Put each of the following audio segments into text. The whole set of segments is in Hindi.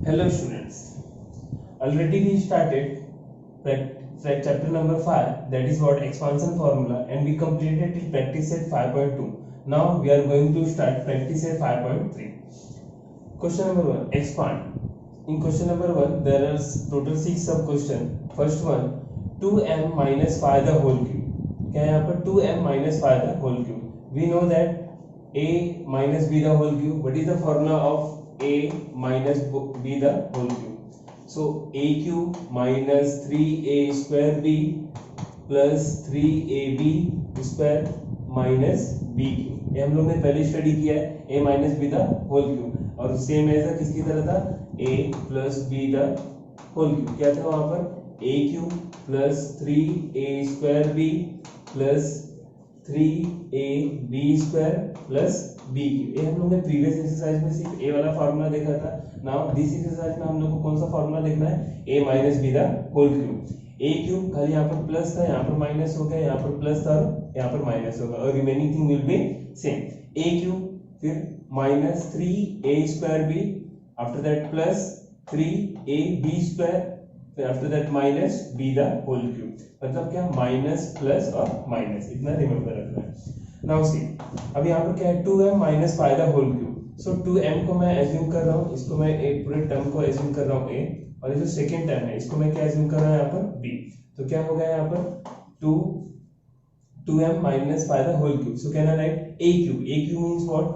Hello students, already we started chapter number 5, that is what expansion formula, and we completed till practice set 5.2. Now we are going to start practice set 5.3. Question number 1, expand. In question number 1 there are total 6 sub question. First one, 2m minus 5 the whole cube. क्या है यहाँ पर 2m minus 5 the whole cube. We know that a minus b the whole cube. What is the formula of a minus b the whole cube? So a cube minus 3a square b plus 3ab square minus b cube. ये हम लोग ने पहले स्टडी किया है, a minus b the whole cube, और सेम ऐसा किसकी तरह था, a plus b the whole cube. क्या था वहां पर, a cube plus 3a square b plus 3ab square plus b cube. ये हम लोग ने प्रीवियस एक्सरसाइज में सिर्फ a वाला फार्मूला देखा था. नाउ दिस एक्सरसाइज में हम लोग को कौन सा फार्मूला देखना है, a minus b the whole cube. a cube खाली यहाँ पर प्लस था, यहाँ पर माइनस हो गया, यहाँ पर प्लस था, यहाँ पर माइनस होगा, और remaining thing will be same. a cube फिर minus 3a square b, after that plus 3ab square, फिर after that minus b the whole cube. मतलब क्या, माइनस प्लस और माइनस, इतना रिमेंबर रखना है. नाउ सी, अब यहाँ पर क्या है, 2m minus 5 the whole cube. So 2m को मैं एज्यूम कर रहा हूँ, इसको मैं एक पूरे टर्म को एज्यूम कर रहा हूँ a, और ये जो सेकंड टर्म है इसको मैं क्या एज्यूम कर रहा हूँ यहाँ पर b. तो क्या हो गया यहाँ पर 2m minus 5 the whole cube. So can I write a cube? A cube means what,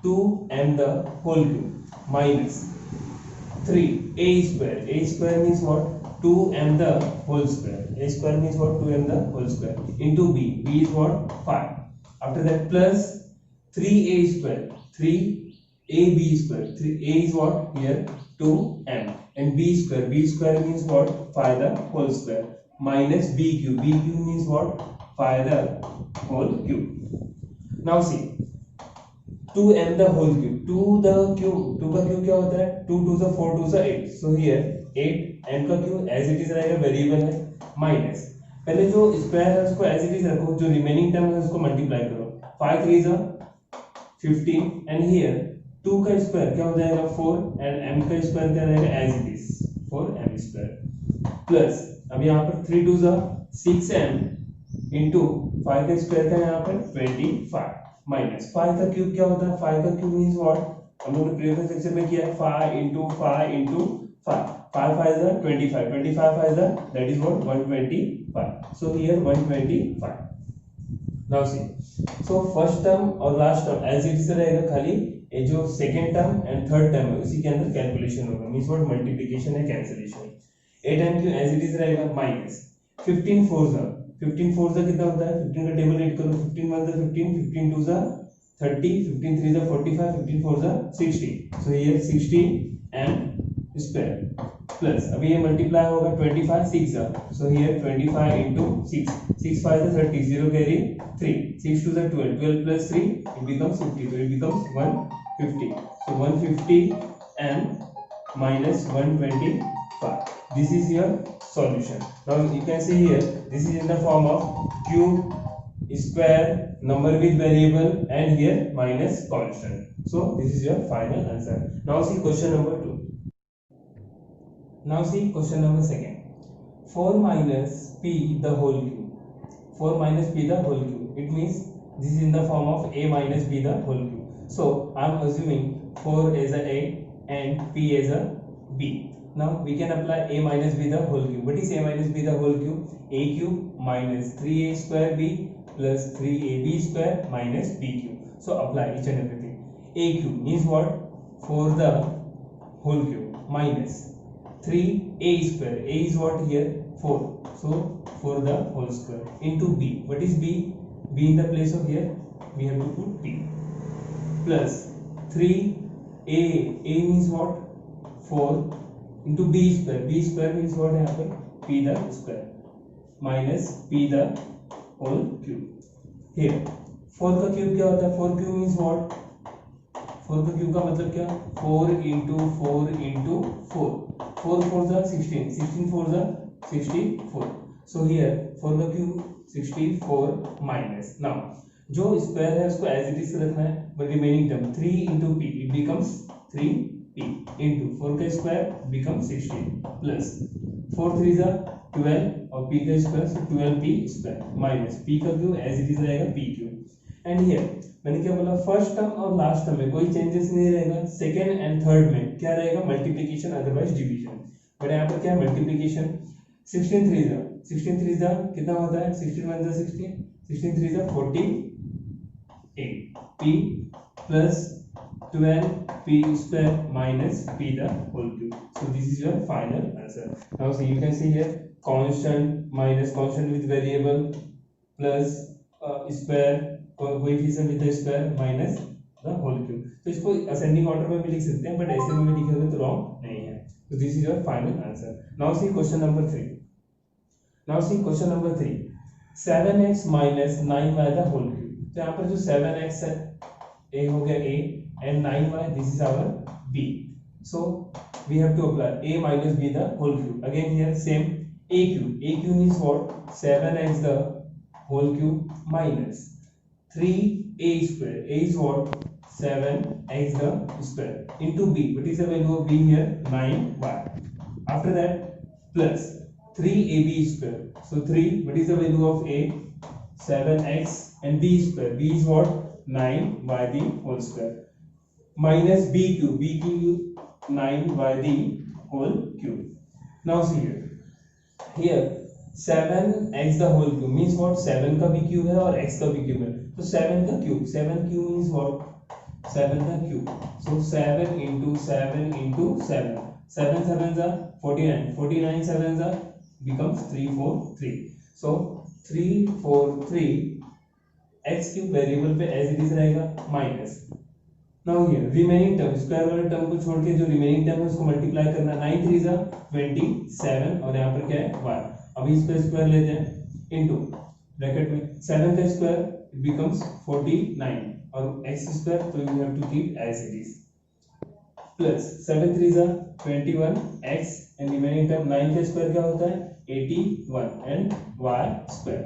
2m the whole cube minus 3a square. A square means what, 2m the whole square. A square means what, 2m the whole square into b. B is what, 5. After that plus 3a square, 3ab square. 3a is what here, 2m, and b square. B square means what, 5 the whole square minus b cube. B cube means what, 5 the whole cube. Now see, 2m the whole cube. 2 the cube, 2 का cube क्या होता है, 2 2 से 4 2 से 8. So here 8 m का cube as it is रहेगा, वेरिएबल है, माइनस पहले जो स्क्वायर है उसको एज इट इज रखो, जो रिमेनिंग टर्म है उसको मल्टीप्लाई करो. 5 3 जा 15, एंड हियर 2 का स्क्वायर क्या हो जाएगा 4, एंड m का स्क्वायर क्या रहेगा as it is 4m square, plus अब यहाँ पर 3 2 जा 6m इंटू 5 का स्क्वायर का यहाँ पर 25, माइनस 5 का क्यूब क्या होता है, 5 का क्यूब मींस व्हाट, हम लोग ने प्रीवियस लेक्चर में किया है 5 into 5 into 5, 5 5 is 25, 25 5 is that is what, 125. So here 125. Now see, so first term और last term as it is रहेगा, खाली ये जो second term and third term है उसी के अंदर कैलकुलेशन होगा, मींस व्हाट, मल्टीप्लिकेशन है, कैंसिलेशन. 8m क्यों एज इट इज रहेगा, माइनस 15 4 जा 15 4 जा कितना होता है, 15 का टेबल रीड करो, 15 1 जा 15, 15 2 जा 30, 15 3 जा 45, 15 4 जा 60. So here 60 m square plus अभी ये मल्टीप्लाई होगा 25 6 जा, so here 25 into 6, 6 5 is 30, 0 carry 3, 6 2 is 12, 12 plus 3 it becomes 50, so it becomes 150. So 150 and minus 125. This is your solution. Now you can see here, this is in the form of cube, square, number with variable, and here minus constant. So this is your final answer. Now see question number 2. Now see question number 2. 4 minus p the whole cube. 4 minus p the whole cube. It means this is in the form of a minus b the whole cube. So I am assuming 4 as a and p as a b. Now we can apply a minus b the whole cube. What is a minus b the whole cube? A cube minus 3a square b plus 3ab square minus b cube. So apply each and everything. A cube means what? 4 the whole cube minus 3a square. A is what here, 4. So 4 the whole square into b. What is b? B in the place of here we have to put p, plus 3a. A means what, 4 into b square. B square means what happen, p the square minus p the whole cube. Here 4 का क्यूब क्या होता है, 4 क्यूब means what, 4 का क्यूब का मतलब क्या, 4 into 4 into 4, 4 4 जा 16, 16 4 जा 64. So here 4 का क्यूब 64 माइनस. नाउ जो स्क्वायर है उसको एज इट इज रखना है, but remaining term 3 into p it becomes 3 p into 4 का स्क्वायर बिकम 16 प्लस 4 3 जा 12 और p का square so 12p square minus p का क्यूब एज इट इज रहेगा p क्यूब एंड हियर मैंने क्या बोला फर्स्ट टर्म और लास्ट टर्म में कोई चेंजेस नहीं रहेगा सेकंड एंड थर्ड में क्या रहेगा मल्टीप्लिकेशन अदरवाइज डिवीजन बट यहाँ पर क्या मल्टीप्लिकेशन 16 3 जा कितना होता है 16 1 जा 16 16 3 जा 48 p plus 12p square minus p the whole cube. So this is your final answer. Now so you can see here constant minus constant with variable plus square coefficient with the square minus the whole cube. तो इसको ascending order में भी लिख सकते हैं but ऐसे में भी लिखेंगे तो wrong नहीं है. So this is your final answer. Now see question number 3. Now see question number 3. 7x minus 9y the whole cube. तो यहाँ पर जो 7x है a हो गया a and 9y this is our b, so we have to apply a minus b the whole cube. Again here same a cube means what 7x the whole cube minus 3a square, a is what 7x the square into b, what is the value of b here 9y, after that plus 3ab square, so 3 what is the value of a 7x and b square, b is what 9y the whole square minus b cube 9y the whole cube. Now see here 7x the whole cube means what 7 का भी cube है और x का भी cube है तो 7 का cube means what 7 का cube, so 7 into 7 into 7 7 7 are 49 7 are becomes 343, so 343 x cube variable पे एज इट इज रहेगा minus now here remaining term square वाले टर्म को छोड़ के जो रिमेनिंग टर्म है उसको मल्टीप्लाई करना 9 3 जा 27 और यहाँ पर क्या है y, अभी इसका स्क्वायर लेते हैं इनटू ब्रैकेट में 7 का स्क्वायर बिकम्स 49 और x स्क्वायर तो you have to keep as it is plus 7 3 जा 21 x एंड रिमेनिंग टर्म 9 का स्क्वायर क्या होता है 81 and y square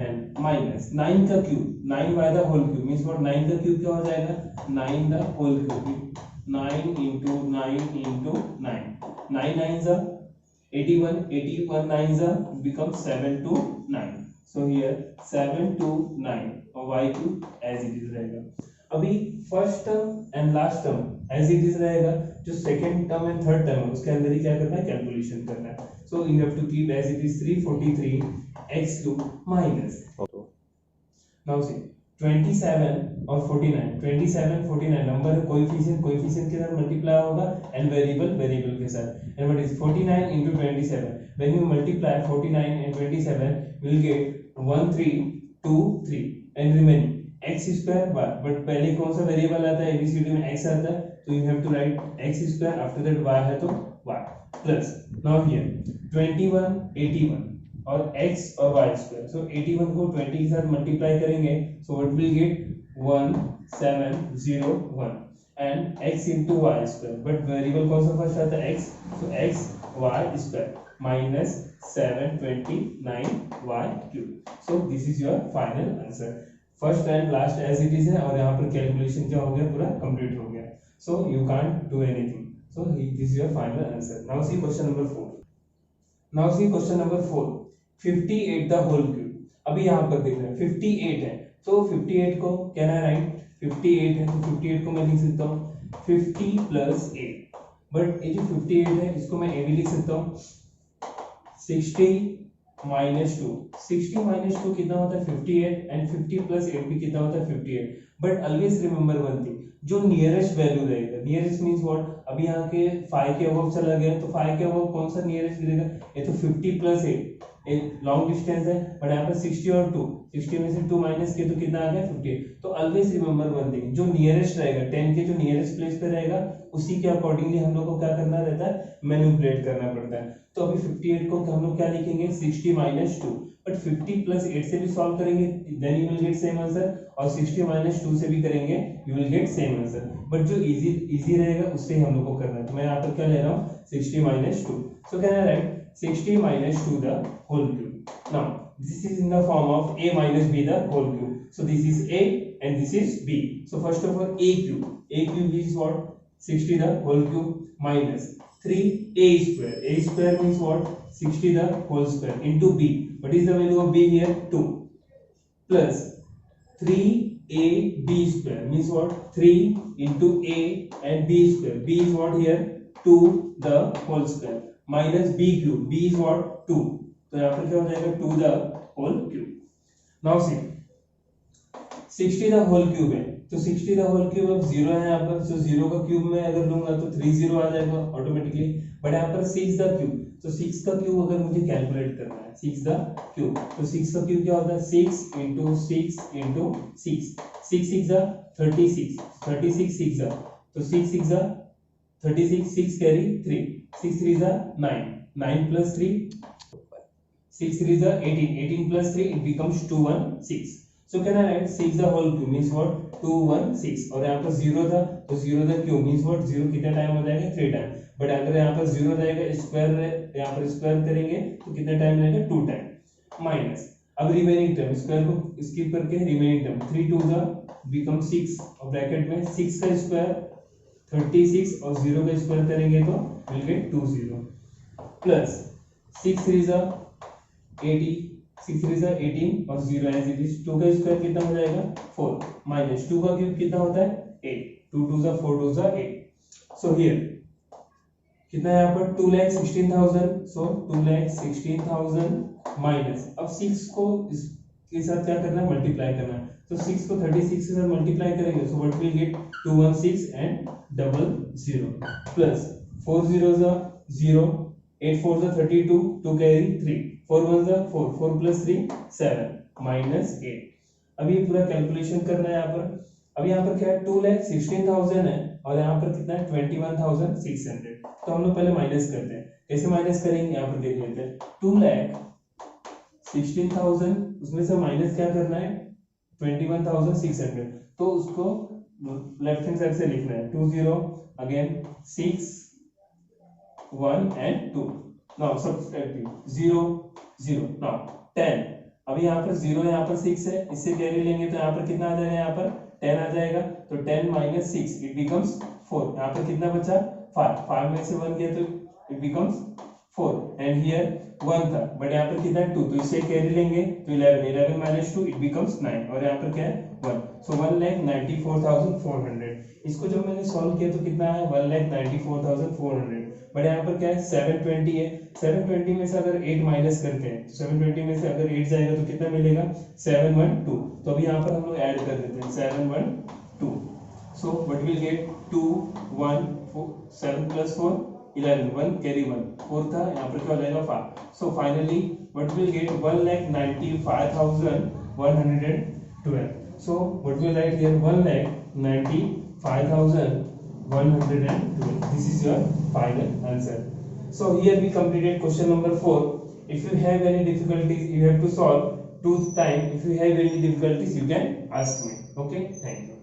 and minus 9 का cube 9y the whole cube means what 9 का क्यूब क्या हो जाएगा 9 the whole cube 9 into 9 into 9 9 9s are 81 9s are becomes 7 to 9, so here 7 to 9 और y cube as it is रहेगा. अभी first term and last term as it is रहेगा, जो second term and third term है उसके अंदर ही क्या करना है कैलकुलेशन करना है, so you have to keep as it is 343 x cube minus now see 27 और 49 नंबर है कोएफिशिएंट के साथ मल्टीप्लाई होगा एंड वेरिएबल के साथ and what is 49 into 27 when you multiply 49 and 27 you will get 1323 and remaining x square y, but पहले कौन सा वेरिएबल आता है एबीसीडी में x आता है तो you have to write x square after that y है तो y प्लस नाउ हियर 21 81 और x और y स्क्वायर, सो 81 को 20 के साथ मल्टीप्लाई करेंगे so what will get 1701 and x into y square, but variable कौन सा फर्स्ट आता है x, so x y square minus 729y cube, so this is your final answer. First and last as it is है और यहाँ पर कैलकुलेशन क्या हो गया पूरा कंप्लीट हो गया, so you can't do anything, so this is your final answer. Now see question number 4. Now see question number 4. 58 the whole cube. अभी यहाँ पर देख रहे हैं 58 है, तो 58 को क्या है राइट 58 है तो 58 को मैं लिख सकता हूँ 50 plus 8, बट ये जो 58 है इसको मैं ये भी लिख सकता हूँ 60 minus 2. 60 minus 2 कितना होता है 58 एंड 50 plus 8 भी कितना होता है 58, but always remember one thing, जो नियरेस्ट वैल्यू रहेगा, नियरेस्ट मींस व्हाट, अभी यहाँ के 5 के अबव चला गया तो 5 के अबव कौन सा नियरेस्ट गिरेगा, ये तो 50 प्लस 8 एक लॉन्ग डिस्टेंस है, बट यहाँ पर 60 और 2 60 में से 2 माइनस किया तो कितना आ गया 58, तो ऑलवेज रिमेंबर वन थिंग, जो नियरेस्ट रहेगा 10 के जो नियरेस्ट प्लेस पे रहेगा उसी के अकॉर्डिंगली हम लोग को क्या करना रहता है मैनिपुलेट करना पड़ता है. तो अभी 58 को हम लोग क्या लिखेंगे 60 minus 2, बट 50 plus 8 से भी सॉल्व करेंगे then you will get same answer, और 60 minus 2 से भी करेंगे you will get same answer, but जो इजी रहेगा उससे हम लोग को करना है. तो मैं यहाँ पर क्या ले रहा हूँ 60 minus 2, so can I right 60 minus 2 the whole cube. Now this is in the form of a minus b the whole cube, so this is a and this is b. So first of all a cube is what 60 the whole cube minus 3a square. A square means what? 60 the whole square into b. What is the value of b here? 2 plus 3ab square means what? 3 into a and b square. B is what here? 2 the whole square minus b cube. B is what? 2. तो यहाँ पर क्या हो जाएगा? 2 the whole cube. Now see 60 the whole cube है तो 60 the whole cube अब 0 है यहाँ पर, तो 0 का क्यूब में अगर लूंगा तो 3 0 आ जाएगा ऑटोमेटिकली. बट यहाँ पर 6 the cube, तो 6 का क्यूब अगर मुझे कैलकुलेट करना है 6 the cube, तो 6 का क्यूब क्या होता है? 6 into 6 into 6. 6 6 the 36, 36 6 the, तो 6 6 the 36, 6 carry 3, 6 3 the 9, 9 plus 3, 6 3 the 18, 18 plus 3 it becomes 216. So can I write 6 the whole cube means what? 216. और यहाँ पर 0 था तो 0 the cube means what? 0 कितना टाइम हो जाएगा? 3 टाइम. बट अगर यहाँ पर 0 रहेगा स्क्वायर, यहाँ पर स्क्वायर करेंगे तो कितना टाइम रहेगा? 2 टाइम माइनस. अब रिमेनिंग टर्म स्क्वायर को स्किप करके रिमेनिंग टर्म 3 2 the become 6 और ब्रैकेट में 6 का स्क्वायर 36 और 0 का स्क्वायर करेंगे तो will get 20 plus 6 3 the 80, 6 3 the 18 और 0 एज इट इज. 2 का स्क्वायर कितना हो जाएगा? 4 माइनस 2 का क्यूब कितना होता है? 8. 2 2 the 4 2 the 8. सो हियर कितना है यहाँ पर? 2,16,000. सो 2,16,000 माइनस, अब 6 को इसके साथ क्या करना है? मल्टीप्लाई करना है. तो 6 को 36 के साथ मल्टीप्लाई करेंगे so what will gate? 216 and 00 plus 4 0 0, 8 4 32, 2 carry 3, 4 1 4, 4 plus 3 7 minus 8. अब ये पूरा कैलकुलेशन करना है यहाँ पर. अब यहाँ पर क्या है? 2,16,000 है और यहाँ पर कितना है? 21,600. तो हम लोग पहले माइनस करते हैं. कैसे माइनस करेंगे यहाँ पर देख लेते हैं. 2,16,000 उसमें से माइनस क्या करना है? 21,600. तो उसको लेफ्ट हैंड साइड से लिखना है. 2 0 again 6 1 and 2. Now subtracting 0 0. Now 10. अभी यहाँ पर 0 यहाँ पर 6 है, इससे कैरी लेंगे तो यहाँ पर कितना आ जाएगा? यहाँ पर 10 आ जाएगा. तो 10 minus 6 it becomes 4. यहाँ पर कितना बचा? 5. 5 में से 1 गया तो it becomes 4. And here 1 था बट यहाँ पर कितना है? 2. तो इससे कैरी लेंगे तो 11. 11 minus 2 it becomes 9. और यहाँ पर क्या है? 1. So 1,94,400. इसको जब मैंने सॉल्व किया तो कितना है? 1,94,400. बट यहाँ पर क्या है? 720 है. 720 में से अगर 8 माइनस करते हैं 720 में से अगर 8 जाएगा तो कितना मिलेगा? 712. तो अभी यहाँ पर हम लोग ऐड कर देते हैं 712. सो what will gate? 2 1 4 7 plus 4 11, 1 carry 1 4 था, यहाँ पर क्या हो जाएगा? 5. So finally what will gate? 1,95,112. So what we write here? 1,95,112. This is your final answer. So here we completed question number 4. If you have any difficulties, you have to solve 2 times. If you have any difficulties, you can ask me. Okay, thank you.